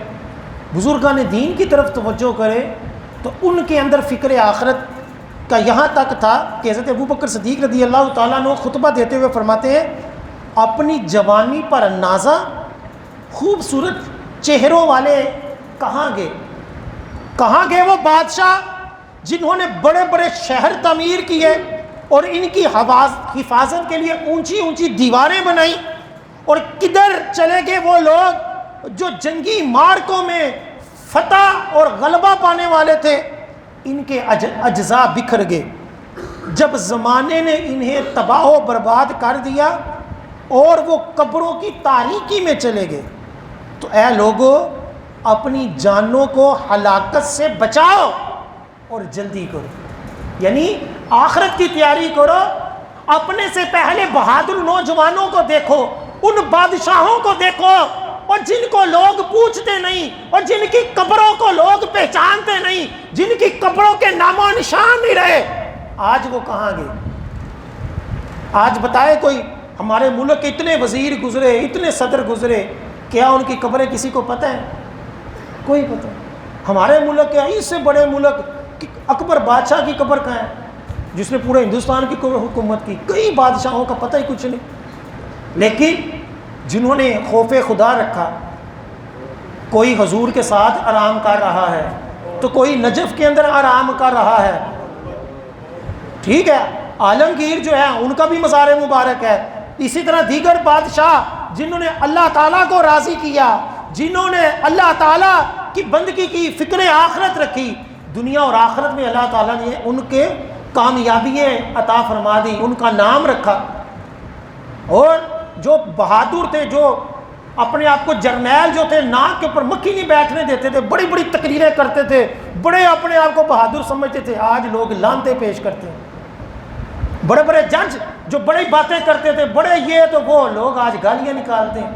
بزرگان دین کی طرف توجہ کریں، تو ان کے اندر فکر آخرت کا یہاں تک تھا کہ حضرت ابوبکر صدیق رضی اللہ تعالیٰ عنہ خطبہ دیتے ہوئے فرماتے ہیں اپنی جوانی پر نازا خوبصورت چہروں والے کہاں گئے وہ بادشاہ جنہوں نے بڑے بڑے شہر تعمیر کیے اور ان کی حفاظت کے لیے اونچی اونچی دیواریں بنائیں، اور کدھر چلے گئے وہ لوگ جو جنگی مارکوں میں فتح اور غلبہ پانے والے تھے، ان کے اجزاء بکھر گئے، جب زمانے نے انہیں تباہ و برباد کر دیا اور وہ قبروں کی تاریکی میں چلے گئے، تو اے لوگو اپنی جانوں کو ہلاکت سے بچاؤ اور جلدی کرو، یعنی آخرت کی تیاری کرو۔ اپنے سے پہلے بہادر نوجوانوں کو دیکھو، ان بادشاہوں کو دیکھو، اور جن کو لوگ پوچھتے نہیں، اور جن کی قبروں کو لوگ پہچانتے نہیں، جن کی قبروں کے نام و نشان نہیں رہے، آج وہ کہاں گئے؟ آج بتائے کوئی ہمارے ملک کے اتنے وزیر گزرے، اتنے صدر گزرے، کیا ان کی قبریں کسی کو پتہ ہے؟ کوئی پتہ نہیں۔ ہمارے ملک کے اس سے بڑے ملک اکبر بادشاہ کی قبر کہاں ہے، جس نے پورے ہندوستان کی حکومت کی؟ کئی بادشاہوں کا پتہ ہی کچھ نہیں۔ لیکن جنہوں نے خوف خدا رکھا، کوئی حضور کے ساتھ آرام کر رہا ہے تو کوئی نجف کے اندر آرام کر رہا ہے، ٹھیک ہے، عالمگیر جو ہے ان کا بھی مزار مبارک ہے۔ اسی طرح دیگر بادشاہ جنہوں نے اللہ تعالیٰ کو راضی کیا، جنہوں نے اللہ تعالیٰ کی بندگی کی، فکر آخرت رکھی، دنیا اور آخرت میں اللہ تعالیٰ نے ان کے کامیابییں عطا فرما دی، ان کا نام رکھا۔ اور جو بہادر تھے، جو اپنے آپ کو جرنیل جو تھے، ناک کے اوپر مکھی نہیں بیٹھنے دیتے تھے، بڑی بڑی تقریریں کرتے تھے، بڑے اپنے آپ کو بہادر سمجھتے تھے، آج لوگ لانتے پیش کرتے ہیں۔ بڑے بڑے جج جو بڑی باتیں کرتے تھے، بڑے یہ تو وہ، لوگ آج گالیاں نکالتے ہیں۔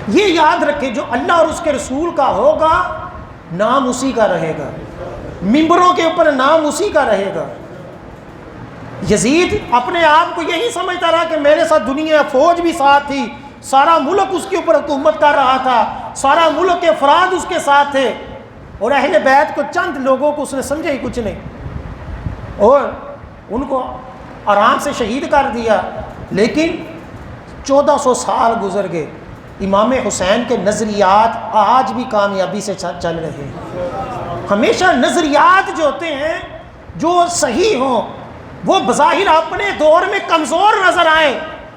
یہ یاد رکھیں، جو اللہ اور اس کے رسول کا ہوگا نام اسی کا رہے گا، ممبروں کے اوپر نام اسی کا رہے گا۔ یزید اپنے آپ کو یہی سمجھتا رہا کہ میرے ساتھ دنیا فوج بھی ساتھ تھی، سارا ملک اس کے اوپر حکومت کر رہا تھا، سارا ملک کے افراد اس کے ساتھ تھے، اور اہل بیت کو چند لوگوں کو اس نے سمجھا ہی کچھ نہیں، اور ان کو آرام سے شہید کر دیا۔ لیکن 1400 سال گزر گئے، امام حسین کے نظریات آج بھی کامیابی سے چل رہے ہیں۔ ہمیشہ نظریات جو ہوتے ہیں جو صحیح ہوں، وہ بظاہر اپنے دور میں کمزور نظر آئیں،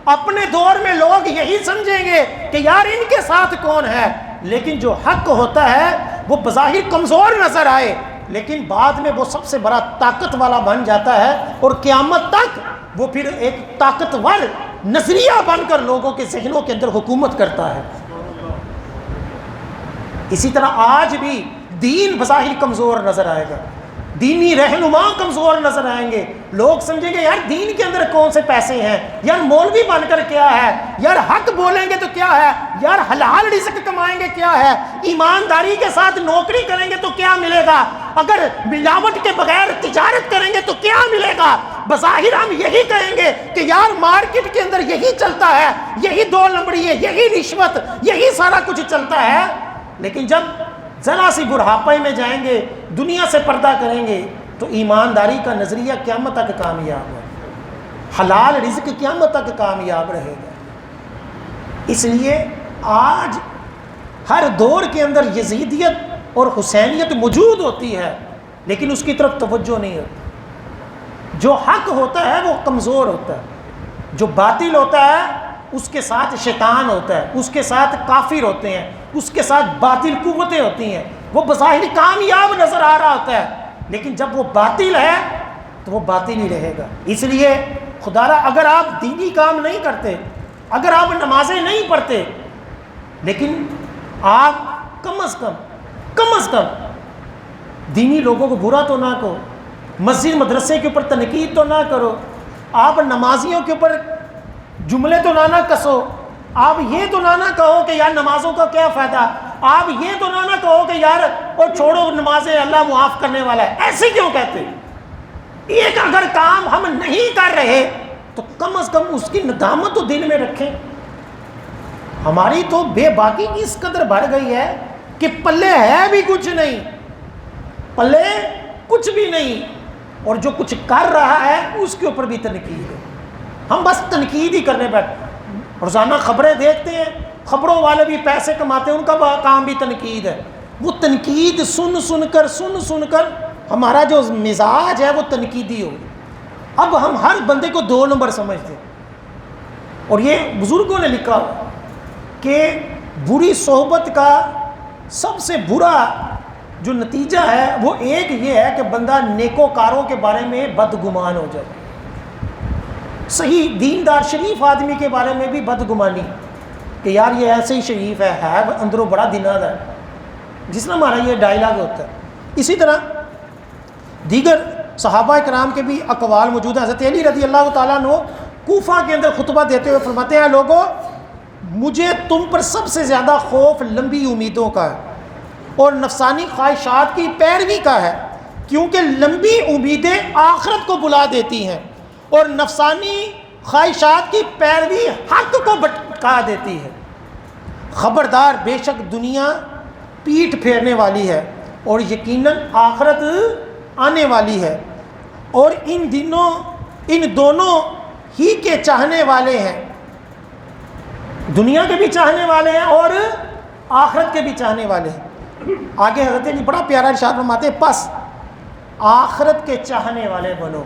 اپنے دور میں لوگ یہی سمجھیں گے کہ یار ان کے ساتھ کون ہے، لیکن جو حق ہوتا ہے وہ بظاہر کمزور نظر آئے، لیکن بعد میں وہ سب سے بڑا طاقت والا بن جاتا ہے، اور قیامت تک وہ پھر ایک طاقتور نظریہ بن کر لوگوں کے ذہنوں کے اندر حکومت کرتا ہے۔ اسی طرح آج بھی دین بظاہر کمزور نظر آئے گا، دینی رہنما کمزور نظر آئیں گے، لوگ سمجھیں گے یار دین کے اندر کون سے پیسے ہیں، یار مولوی بن کر کیا ہے، یار حق بولیں گے تو کیا ہے، یار حلال رزق کمائیں گے کیا ہے، ایمانداری کے ساتھ نوکری کریں گے تو کیا ملے گا، اگر ملاوٹ کے بغیر تجارت کریں گے تو کیا ملے گا۔ بظاہر ہم یہی کہیں گے کہ یار مارکیٹ کے اندر یہی چلتا ہے، یہی دو نمبری ہے، یہی رشوت، یہی سارا کچھ چلتا ہے، لیکن جب ذرا سی بڑھاپے میں جائیں گے، دنیا سے پردہ کریں گے، تو ایمانداری کا نظریہ قیامت تک کامیاب ہے، حلال رزق قیامت تک کامیاب رہے گا۔ اس لیے آج ہر دور کے اندر یزیدیت اور حسینیت موجود ہوتی ہے، لیکن اس کی طرف توجہ نہیں ہوتی۔ جو حق ہوتا ہے وہ کمزور ہوتا ہے، جو باطل ہوتا ہے اس کے ساتھ شیطان ہوتا ہے، اس کے ساتھ کافر ہوتے ہیں، اس کے ساتھ باطل قوتیں ہوتی ہیں، وہ بظاہر کامیاب نظر آ رہا ہوتا ہے، لیکن جب وہ باطل ہے تو وہ باطل ہی رہے گا۔ اس لیے خدا را اگر آپ دینی کام نہیں کرتے، اگر آپ نمازیں نہیں پڑھتے، لیکن آپ کم از کم دینی لوگوں کو برا تو نہ کہو، مسجد مدرسے کے اوپر تنقید تو نہ کرو، آپ نمازیوں کے اوپر جملے تو نہ کسو، آپ یہ تو نہ کہو کہ یار نمازوں کا کیا فائدہ، آپ یہ تو نہ کہو کہ یار اور چھوڑو نمازیں، اللہ معاف کرنے والا ہے، ایسے کیوں کہتے؟ ایک اگر کام ہم نہیں کر رہے تو کم از کم اس کی ندامت تو دل میں رکھیں۔ ہماری تو بے باکی اس قدر بڑھ گئی ہے کہ پلے ہے بھی کچھ نہیں، پلے کچھ بھی نہیں، اور جو کچھ کر رہا ہے اس کے اوپر بھی تنقید ہے۔ ہم بس تنقید ہی کرنے بیٹھے، روزانہ خبریں دیکھتے ہیں، خبروں والے بھی پیسے کماتے ہیں، ان کا کام بھی تنقید ہے۔ وہ تنقید سن کر ہمارا جو مزاج ہے وہ تنقیدی ہو گیا۔ اب ہم ہر بندے کو 2 نمبر سمجھتے ہیں، اور یہ بزرگوں نے لکھا کہ بری صحبت کا سب سے برا جو نتیجہ ہے وہ ایک یہ ہے کہ بندہ نیکوکاروں کے بارے میں بدگمان ہو جائے، صحیح دیندار شریف آدمی کے بارے میں بھی بدگمانی کہ یار یہ ایسے ہی شریف ہے اندروں بڑا دینار ہے، جس طرح ہمارا یہ ڈائلاگ ہوتا ہے۔ اسی طرح دیگر صحابہ کرام کے بھی اقوال موجود ہیں۔ حضرت علی رضی اللہ تعالیٰ عنہ کوفہ کے اندر خطبہ دیتے ہوئے فرماتے ہیں، لوگوں مجھے تم پر سب سے زیادہ خوف لمبی امیدوں کا ہے اور نفسانی خواہشات کی پیروی کا ہے، کیونکہ لمبی امیدیں آخرت کو بلا دیتی ہیں اور نفسانی خواہشات کی پیروی حق کو بھٹکا دیتی ہے۔ خبردار، بے شک دنیا پیٹھ پھیرنے والی ہے اور یقیناً آخرت آنے والی ہے، اور ان دونوں ہی کے چاہنے والے ہیں، دنیا کے بھی چاہنے والے ہیں اور آخرت کے بھی چاہنے والے ہیں۔ آگے حضرت علی بڑا پیارا ارشاد فرماتے ہیں، پس آخرت کے چاہنے والے بنو،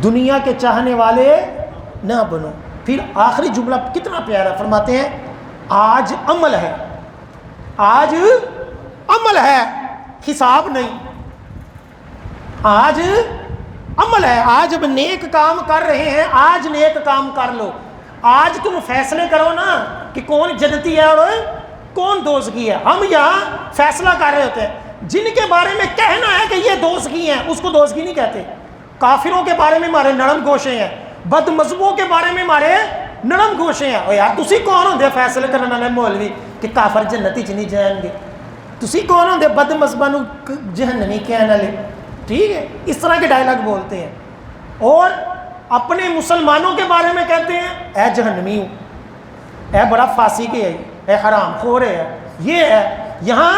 دنیا کے چاہنے والے نہ بنو۔ پھر آخری جملہ کتنا پیارا فرماتے ہیں، آج عمل ہے، آج عمل ہے، حساب نہیں۔ آج عمل ہے، آج اب نیک کام کر رہے ہیں، آج نیک کام کر لو۔ آج تم فیصلے کرو نا کہ کون جنتی ہے اور کون دوزخی ہے۔ ہم یہاں فیصلہ کر رہے ہوتے ہیں، جن کے بارے میں کہنا ہے کہ یہ دوزخی ہیں اس کو دوزخی نہیں کہتے۔ کافروں کے بارے میں ہمارے نرم گوشے ہیں، بد مذہبوں کے بارے میں ہمارے نرم گوشے ہیں۔ اور یار تسی کون ہوندے فیصلے کرنے والے مولوی کہ کافر جنتی چ نہیں جائیں گے؟ تسی کون ہوندے بد مذہباں نو جہنمی کہنے والے؟ ٹھیک ہے، اس طرح کے ڈائلاگ بولتے ہیں، اور اپنے مسلمانوں کے بارے میں کہتے ہیں اے جہنمی ہوں، اے بڑا فاسق ہے، اے حرام خور ہے، یہ ہے۔ یہاں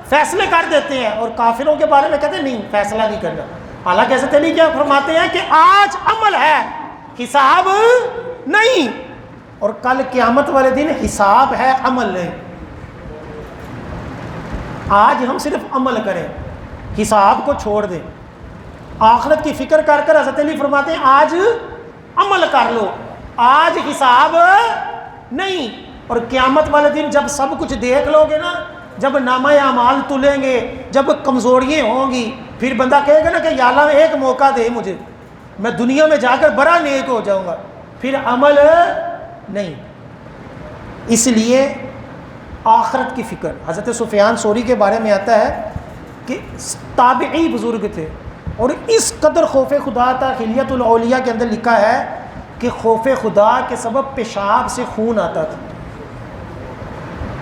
فیصلے کر دیتے ہیں، اور کافروں کے بارے میں کہتے ہیں نہیں، فیصلہ نہیں کرنا۔ حالانکہ حضرت علی کیا فرماتے ہیں کہ آج عمل ہے، حساب نہیں، اور کل قیامت والے دن حساب ہے، عمل نہیں۔ آج ہم صرف عمل کریں، حساب کو چھوڑ دیں، آخرت کی فکر کر کر حضرت علی فرماتے ہیں آج عمل کر لو، آج حساب نہیں۔ اور قیامت والے دن جب سب کچھ دیکھ لو گے نا، جب نامہ اعمال تلیں گے، جب کمزوریاں ہوں گی، پھر بندہ کہے گا نا کہ یا اللہ ایک موقع دے مجھے، میں دنیا میں جا کر بڑا نیک ہو جاؤں گا، پھر عمل نہیں۔ اس لیے آخرت کی فکر، حضرت سفیان ثوری کے بارے میں آتا ہے کہ تابعی بزرگ تھے، اور اس قدر خوف خدا تھا، حلیت الاولیاء کے اندر لکھا ہے کہ خوف خدا کے سبب پیشاب سے خون آتا تھا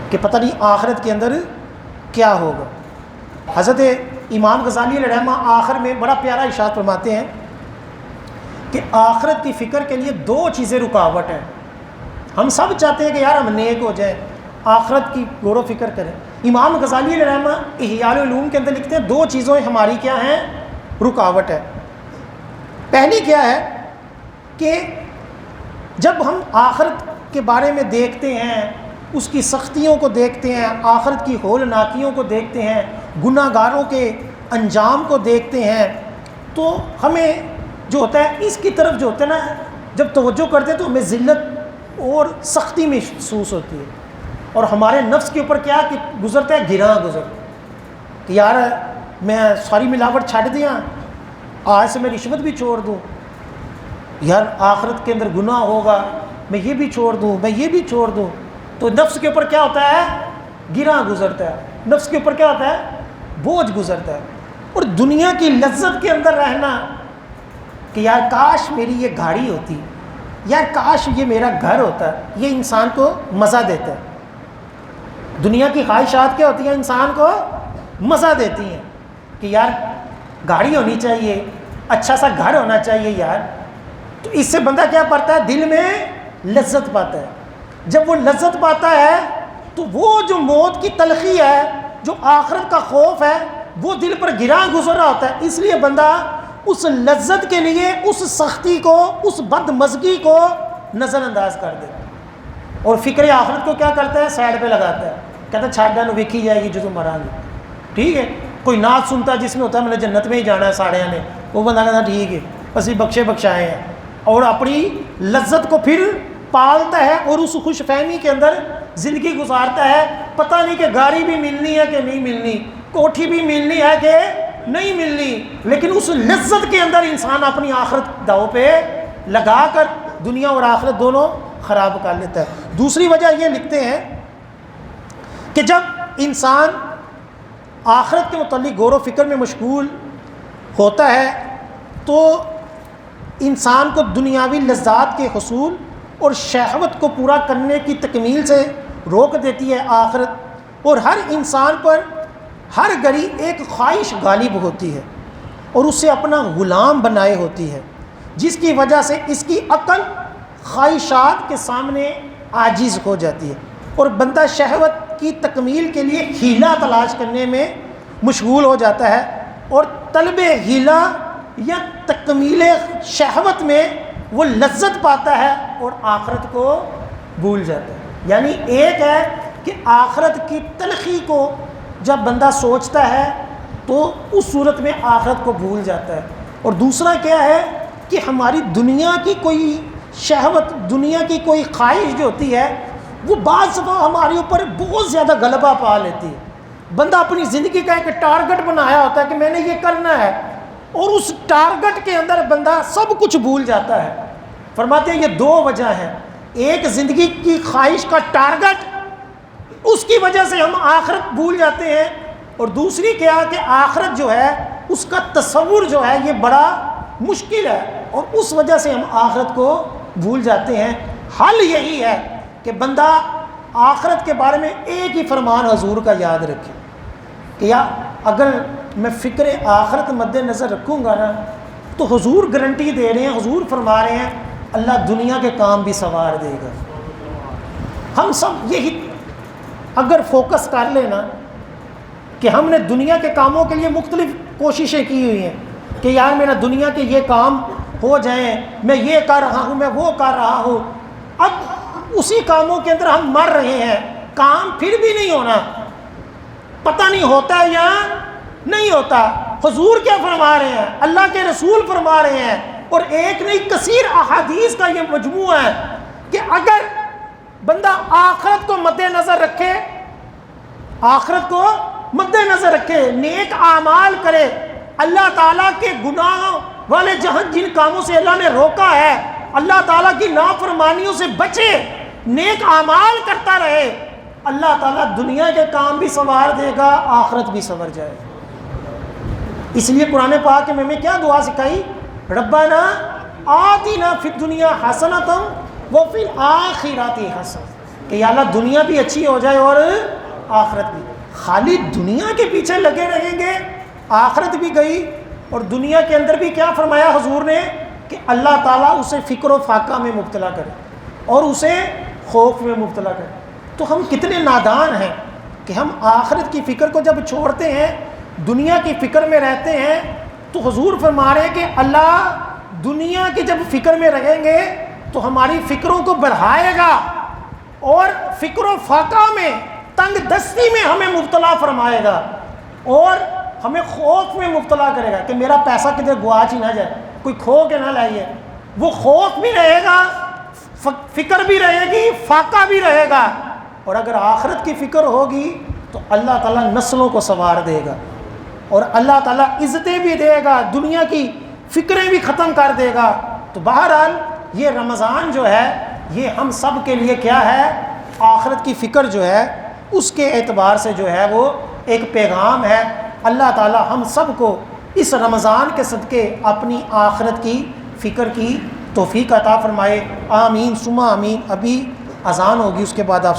کہ پتہ نہیں آخرت کے اندر کیا ہوگا۔ حضرت امام غزالی علیہ رحمہ آخر میں بڑا پیارا ارشاد فرماتے ہیں کہ آخرت کی فکر کے لیے دو چیزیں رکاوٹ ہیں۔ ہم سب چاہتے ہیں کہ یار ہم نیک ہو جائیں، آخرت کی غور و فکر کریں۔ امام غزالی علیہ رحمہ احیاء العلوم کے اندر لکھتے ہیں دو چیزیں ہماری کیا ہیں، رکاوٹ ہے۔ پہلی کیا ہے کہ جب ہم آخرت کے بارے میں دیکھتے ہیں، اس کی سختیوں کو دیکھتے ہیں، آخرت کی ہولناکیوں کو دیکھتے ہیں، گناہ گاروں کے انجام کو دیکھتے ہیں، تو ہمیں جو ہوتا ہے اس کی طرف جو ہوتا ہے نا، جب توجہ کرتے ہیں تو ہمیں ذلت اور سختی محسوس ہوتی ہے، اور ہمارے نفس کے اوپر کیا کہ گزرتا ہے، گراں گزرتا کہ یار میں ساری ملاوٹ چھڈ دیا، آج سے میں رشوت بھی چھوڑ دوں، یار آخرت کے اندر گناہ ہوگا، میں یہ بھی چھوڑ دوں، میں یہ بھی چھوڑ دوں۔ تو نفس کے اوپر کیا ہوتا ہے، گراں گزرتا ہے، نفس کے اوپر کیا ہوتا ہے، بوجھ گزرتا ہے۔ اور دنیا کی لذت کے اندر رہنا کہ یار کاش میری یہ گاڑی ہوتی، یار کاش یہ میرا گھر ہوتا، یہ انسان کو مزہ دیتا ہے۔ دنیا کی خواہشات کیا ہوتی ہیں، انسان کو مزہ دیتی ہیں کہ یار گاڑی ہونی چاہیے، اچھا سا گھر ہونا چاہیے یار، تو اس سے بندہ کیا پاتا ہے، دل میں لذت پاتا ہے۔ جب وہ لذت پاتا ہے تو وہ جو موت کی تلخی ہے، جو آخرت کا خوف ہے، وہ دل پر گراں گزر رہا ہوتا ہے، اس لیے بندہ اس لذت کے لیے اس سختی کو، اس بد مزگی کو نظر انداز کر دے، اور فکر آخرت کو کیا کرتا ہے، سائڈ پہ لگاتا ہے، کہتا ہے چھاڈا نو ویکھی جائے گی جو مراں گے۔ ٹھیک ہے، کوئی نعت سنتا جس میں ہوتا ہے میں نے جنت میں ہی جانا ہے ساڑیاں نے، وہ بندہ کہتا ٹھیک ہے اسی بخشے بخشائے ہیں، اور اپنی لذت کو پھر پالتا ہے اور اس خوش فہمی کے اندر زندگی گزارتا ہے، پتہ نہیں کہ گاڑی بھی ملنی ہے کہ نہیں ملنی، کوٹھی بھی ملنی ہے کہ نہیں ملنی، لیکن اس لذت کے اندر انسان اپنی آخرت داؤ پہ لگا کر دنیا اور آخرت دونوں خراب کر لیتا ہے۔ دوسری وجہ یہ لکھتے ہیں کہ جب انسان آخرت کے متعلق غور و فکر میں مشغول ہوتا ہے تو انسان کو دنیاوی لذات کے حصول اور شہوت کو پورا کرنے کی تکمیل سے روک دیتی ہے آخرت، اور ہر انسان پر ہر گھڑی ایک خواہش غالب ہوتی ہے اور اسے اپنا غلام بنائے ہوتی ہے، جس کی وجہ سے اس کی عقل خواہشات کے سامنے عاجز ہو جاتی ہے اور بندہ شہوت کی تکمیل کے لیے ہیلا تلاش کرنے میں مشغول ہو جاتا ہے، اور طلب ہیلا یا تکمیل شہوت میں وہ لذت پاتا ہے اور آخرت کو بھول جاتا ہے۔ یعنی ایک ہے کہ آخرت کی تلخی کو جب بندہ سوچتا ہے تو اس صورت میں آخرت کو بھول جاتا ہے، اور دوسرا کیا ہے کہ ہماری دنیا کی کوئی شہوت، دنیا کی کوئی خواہش جو ہوتی ہے وہ بعض دفعہ ہمارے اوپر بہت زیادہ غلبہ پا لیتی ہے۔ بندہ اپنی زندگی کا ایک ٹارگٹ بنایا ہوتا ہے کہ میں نے یہ کرنا ہے، اور اس ٹارگٹ کے اندر بندہ سب کچھ بھول جاتا ہے۔ فرماتے ہیں یہ دو وجہ ہیں، ایک زندگی کی خواہش کا ٹارگٹ، اس کی وجہ سے ہم آخرت بھول جاتے ہیں، اور دوسری کیا کہ آخرت جو ہے اس کا تصور جو ہے یہ بڑا مشکل ہے، اور اس وجہ سے ہم آخرت کو بھول جاتے ہیں۔ حل یہی ہے کہ بندہ آخرت کے بارے میں ایک ہی فرمان حضور کا یاد رکھے کہ یا اگر میں فکر آخرت مد نظر رکھوں گا نا تو حضور گارنٹی دے رہے ہیں، حضور فرما رہے ہیں اللہ دنیا کے کام بھی سنوار دے گا۔ ہم سب یہی اگر فوکس کر لینا کہ ہم نے دنیا کے کاموں کے لیے مختلف کوششیں کی ہوئی ہیں کہ یار میرا دنیا کے یہ کام ہو جائیں، میں یہ کر رہا ہوں، میں وہ کر رہا ہوں، اب اسی کاموں کے اندر ہم مر رہے ہیں، کام پھر بھی نہیں ہونا، پتہ نہیں ہوتا ہے یا نہیں ہوتا۔ حضور کیا فرما رہے ہیں، اللہ کے رسول فرما رہے ہیں، اور ایک نہیں کثیر احادیث کا یہ مجموعہ ہے کہ اگر بندہ آخرت کو مد نظر رکھے، آخرت کو مد نظر رکھے، نیک اعمال کرے، اللہ تعالیٰ کے گناہوں والے جن کاموں سے اللہ نے روکا ہے، اللہ تعالیٰ کی نافرمانیوں سے بچے، نیک اعمال کرتا رہے، اللہ تعالیٰ دنیا کے کام بھی سنوار دے گا، آخرت بھی سنور جائے گا۔ اس لیے قرآن پاک میں کیا دعا سکھائی، ربنا آتنا فی الدنیا حسنۃ وفی الآخرۃ حسنۃ، کہ یا اللہ دنیا بھی اچھی ہو جائے اور آخرت بھی۔ خالی دنیا کے پیچھے لگے رہیں گے، آخرت بھی گئی، اور دنیا کے اندر بھی کیا فرمایا حضور نے کہ اللہ تعالیٰ اسے فکر و فاقہ میں مبتلا کرے اور اسے خوف میں مبتلا کرے۔ تو ہم کتنے نادان ہیں کہ ہم آخرت کی فکر کو جب چھوڑتے ہیں، دنیا کی فکر میں رہتے ہیں، تو حضور فرما رہے ہیں کہ اللہ دنیا کی جب فکر میں رہیں گے تو ہماری فکروں کو بڑھائے گا اور فکر و فاقہ میں، تنگ دستی میں ہمیں مبتلا فرمائے گا اور ہمیں خوف میں مبتلا کرے گا کہ میرا پیسہ کدھر گواچ ہی نہ جائے، کوئی کھو کے نہ لائیے۔ وہ خوف بھی رہے گا، فکر بھی رہے گی، فاقہ بھی رہے گا، اور اگر آخرت کی فکر ہوگی تو اللہ تعالیٰ نسلوں کو سنوار دے گا اور اللہ تعالیٰ عزتیں بھی دے گا، دنیا کی فکریں بھی ختم کر دے گا۔ تو بہرحال یہ رمضان جو ہے یہ ہم سب کے لیے کیا ہے، آخرت کی فکر جو ہے اس کے اعتبار سے جو ہے وہ ایک پیغام ہے۔ اللہ تعالیٰ ہم سب کو اس رمضان کے صدقے اپنی آخرت کی فکر کی توفیق عطا فرمائے۔ آمین ثم آمین۔ ابھی اذان ہوگی، اس کے بعد آپ